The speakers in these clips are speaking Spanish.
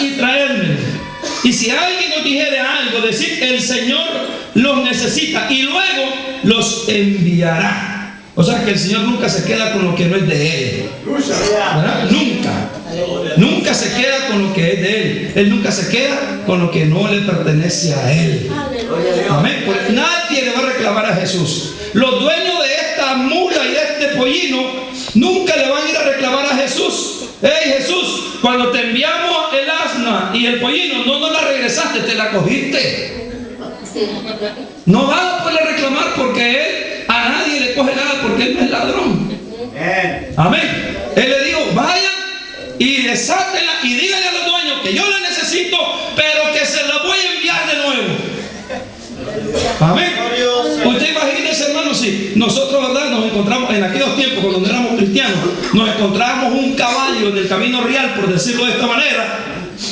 y traérmelo. Y si alguien os dijere algo, decid, el Señor los necesita y luego los enviará. O sea que el Señor nunca se queda con lo que no es de Él, ¿verdad? Nunca se queda con lo que es de Él. Él nunca se queda con lo que no le pertenece a Él. Amén. Porque nadie le va a reclamar a Jesús. Los dueños de esta mula y de este pollino nunca le van a ir a reclamar a Jesús. Hey Jesús, cuando te enviamos el asna y el pollino, no nos la regresaste, te la cogiste. No van a poder reclamar porque Él a nadie le coge nada, porque Él no es ladrón. Amén. Él le dijo, vayan y desátenla y díganle a los dueños que yo la necesito, pero que se la voy a enviar de nuevo. Amén. Usted imagínese, hermano, si nosotros, ¿verdad?, nos encontramos en aquellos tiempos cuando no éramos cristianos, nos encontrábamos un caballo en el camino real, por decirlo de esta manera,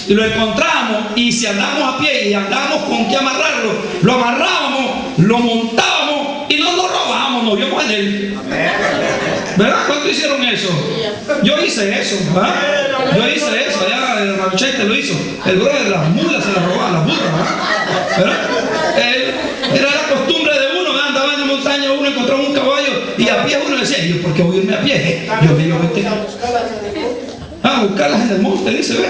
y lo encontramos, y si andamos a pie y andamos con que amarrarlo, lo amarrábamos, lo montábamos y no lo robábamos, nos vimos en él. ¿Verdad? ¿Cuántos hicieron eso? Yo hice eso, ¿verdad? Yo hice eso, allá el Ranchete lo hizo. El brother de las mulas se las robaba, las burras, ¿verdad? Era la costumbre de uno, ¿verdad? Andaba en la montaña, uno encontraba un caballo y a pie uno decía, ¿yo por qué voy a irme a pie? Yo me digo, vete a buscarlas en el monte, dice, ¿ve?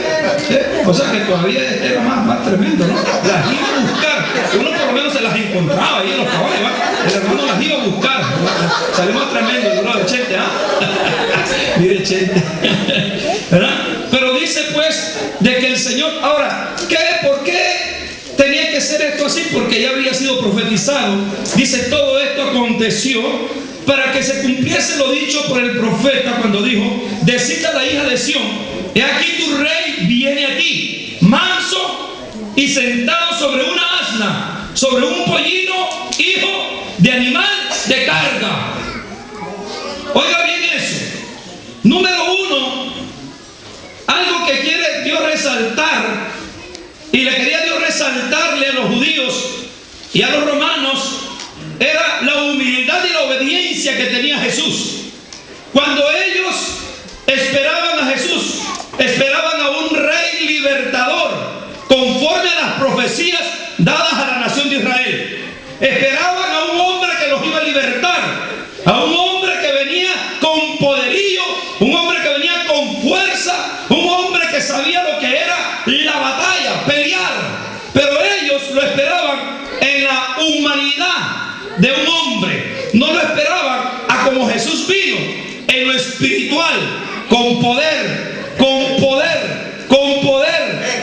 O sea que todavía era más tremendo, ¿no? Las iba a buscar, uno por lo menos se las encontraba ahí en los caballos, ¿verdad? El hermano las iba a buscar, salió más tremendo el brother Chente, ¿ah? Mire Chente, ¿verdad? Pero dice pues de que el Señor, ahora, ¿por qué tenía que ser esto así? Porque ya había sido profetizado. Dice, todo esto aconteció para que se cumpliese lo dicho por el profeta cuando dijo, decid a la hija de Sión, he aquí tu rey viene a ti, manso y sentado sobre una asna, sobre un pollino, hijo de animal de carga. Oiga bien eso. Número uno, algo que quiere Dios resaltar, y le quería Dios resaltarle a los judíos y a los romanos, era la humildad y la obediencia que tenía Jesús. Cuando ellos esperaban a Jesús, esperaban a un rey libertador, conforme a las profecías dadas a la nación de Israel. Esperaban a un hombre que los iba a libertar, a un hombre que venía con poderío, un hombre que venía con fuerza, un hombre que sabía lo que era la batalla, pelear. Pero ellos lo esperaban en la humanidad de un hombre, no lo esperaban a como Jesús vino, en lo espiritual, con poder,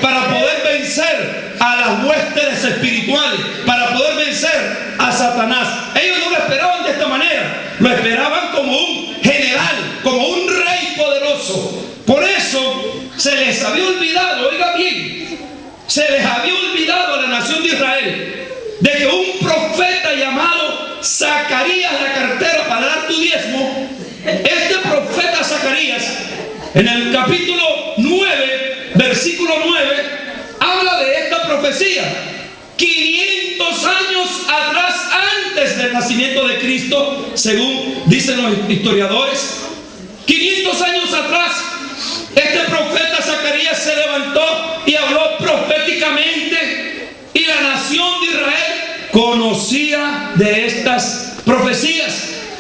para poder vencer a las huestes espirituales, para poder vencer a Satanás. Ellos no lo esperaban de esta manera, lo esperaban como un general, como un rey poderoso. Por eso se les había olvidado, oiga bien, se les había olvidado a la nación de Israel de que un profeta llamado Zacarías, la cartera para dar tu diezmo, este profeta Zacarías, en el capítulo 9, versículo 9, habla de esta profecía. 500 años atrás, antes del nacimiento de Cristo, según dicen los historiadores, 500 años atrás, este profeta Zacarías se levantó y habló proféticamente, y la nación de Israel conocía de estas profecías.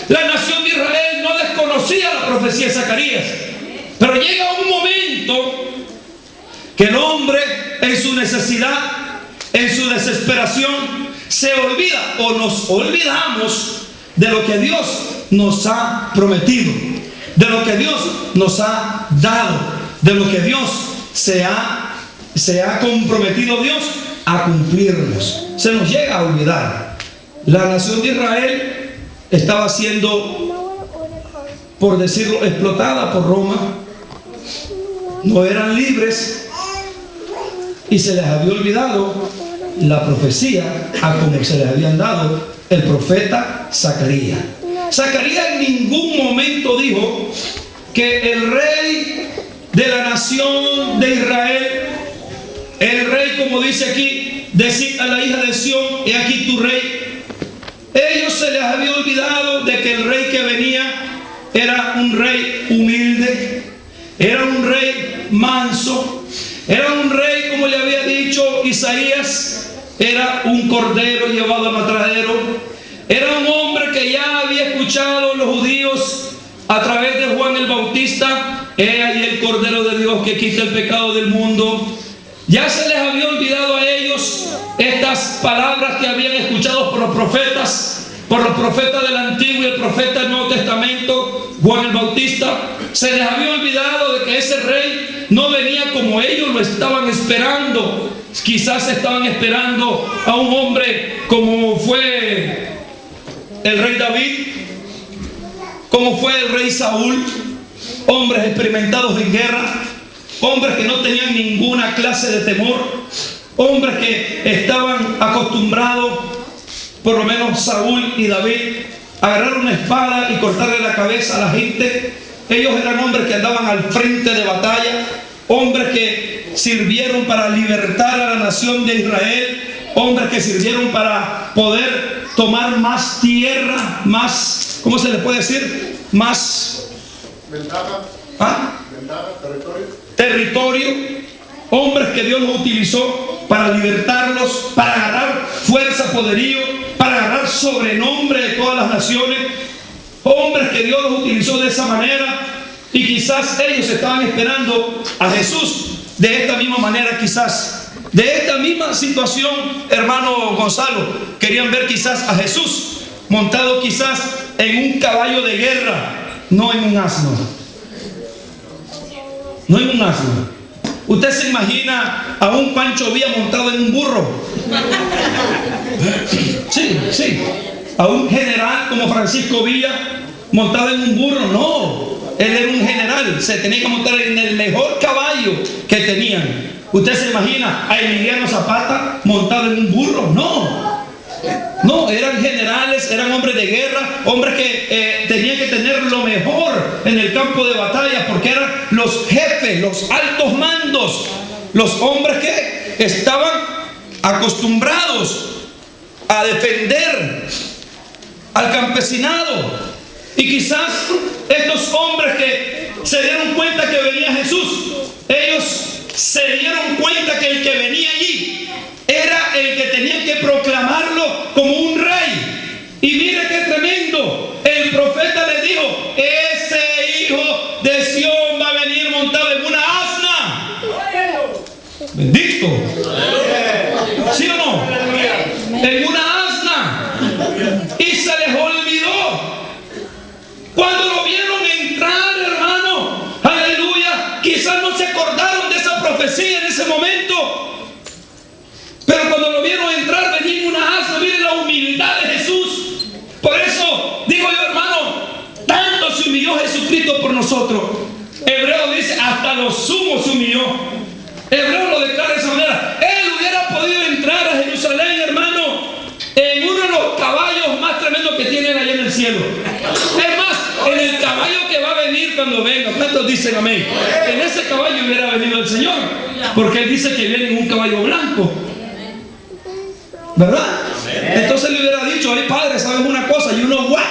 La nación de Israel no desconocía la profecía de Zacarías. Pero llega un momento que el hombre, en su necesidad, en su desesperación, se olvida o nos olvidamos de lo que Dios nos ha prometido, de lo que Dios nos ha dado, de lo que Dios se ha comprometido Dios a cumplirnos. Se nos llega a olvidar. La nación de Israel estaba siendo, por decirlo, explotada por Roma. No eran libres y se les había olvidado la profecía a como se les habían dado el profeta Zacarías. Zacarías en ningún momento dijo que el rey de la nación de Israel, el rey, como dice aquí, decid a la hija de Sión, he aquí tu rey. Ellos se les había olvidado de que el rey que venía era un rey humilde, era un rey manso, Era un rey, como le había dicho Isaías, era un cordero llevado al matadero. Era un hombre que ya había escuchado los judíos a través de Juan el Bautista: he ahí el Cordero de Dios que quita el pecado del mundo. Ya se les había olvidado a ellos estas palabras que habían escuchado por los profetas del Antiguo y el profeta del Nuevo Testamento, Juan el Bautista. Se les había olvidado de que ese rey no venía como ellos lo estaban esperando. Quizás estaban esperando a un hombre como fue el rey David, como fue el rey Saúl, hombres experimentados en guerra, hombres que no tenían ninguna clase de temor, hombres que estaban acostumbrados, por lo menos Saúl y David, a agarrar una espada y cortarle la cabeza a la gente. Ellos eran hombres que andaban al frente de batalla, hombres que sirvieron para libertar a la nación de Israel, hombres que sirvieron para poder tomar más tierra, más, ¿cómo se le puede decir? Más ventaja, territorio, hombres que Dios los utilizó para libertarlos, para agarrar fuerza, poderío, para agarrar sobrenombre de todas las naciones, hombres que Dios los utilizó de esa manera. Y quizás ellos estaban esperando a Jesús de esta misma manera, quizás de esta misma situación, hermano Gonzalo, querían ver quizás a Jesús montado quizás en un caballo de guerra, no en un asno. No en un asno. ¿Usted se imagina a un Pancho Villa montado en un burro? Sí, sí. A un general como Francisco Villa montado en un burro, no. Él era un general, se tenía que montar en el mejor caballo que tenían. ¿Usted se imagina a Emiliano Zapata montado en un burro? No. No, eran generales, eran hombres de guerra, hombres que tenían que tener lo mejor en el campo de batalla, porque eran los jefes, los altos mandos, los hombres que estaban acostumbrados a defender al campesinado. Y quizás estos hombres que se dieron cuenta que venía Jesús, ellos se dieron cuenta que el que venía allí era el que tenían que proclamarlo como un rey. Y mire qué tremendo, el profeta le dijo: ese hijo de Sión va a venir montado en una asna. Bendito. ¿Sí o no? En una asna. Y se les olvidó. Cuando lo vieron entrar, hermano, aleluya, quizás no se acordaron de esa profecía en ese momento, pero cuando lo vieron entrar, venía en una asna. Miren la humildad de Jesús. Por eso digo yo, hermano, tanto se humilló Jesucristo por nosotros. Hebreo dice: hasta lo sumo se humilló. Hebreo lo declara de esa manera. Él hubiera podido entrar a Jerusalén, hermano, en uno de los caballos más tremendos que tienen allá en el cielo. Es más, en el caballo que va a venir cuando venga. ¿Cuántos dicen amén? En ese caballo hubiera venido el Señor, porque Él dice que viene en un caballo blanco, ¿verdad? Entonces le hubiera dicho: ay, padre, ¿sabes una cosa? You know what?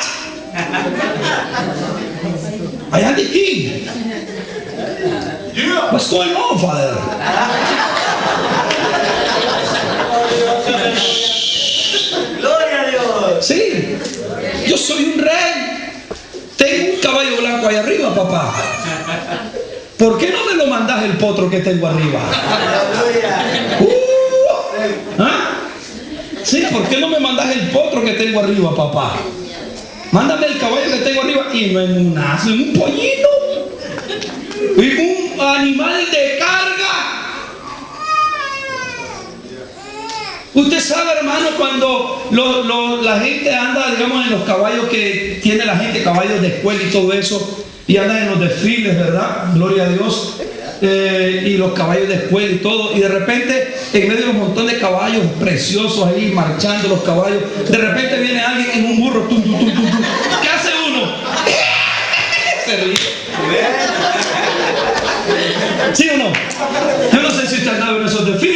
I am the king. What's going on, father? Gloria a Dios. Sí, yo soy un rey. Tengo un caballo blanco ahí arriba, papá. ¿Por qué no me lo mandas el potro que tengo arriba? ¿Ah? Sí, ¿por qué no me mandas el potro que tengo arriba, papá? Mándame el caballo que tengo arriba. Y no en un asno, en un pollito, en un animal de carga. Usted sabe, hermano, cuando la gente anda, digamos, en los caballos que tiene la gente, caballos de escuela y todo eso, y andan en los desfiles, ¿verdad? Gloria a Dios. Y los caballos de escuela y todo, y de repente, en medio de un montón de caballos preciosos ahí, marchando los caballos, de repente viene alguien en un burro, tum, tum, tum, tum, tum. ¿Qué hace uno? Se ríe. ¿Sí o no? Yo no sé si usted ha andado en esos desfiles.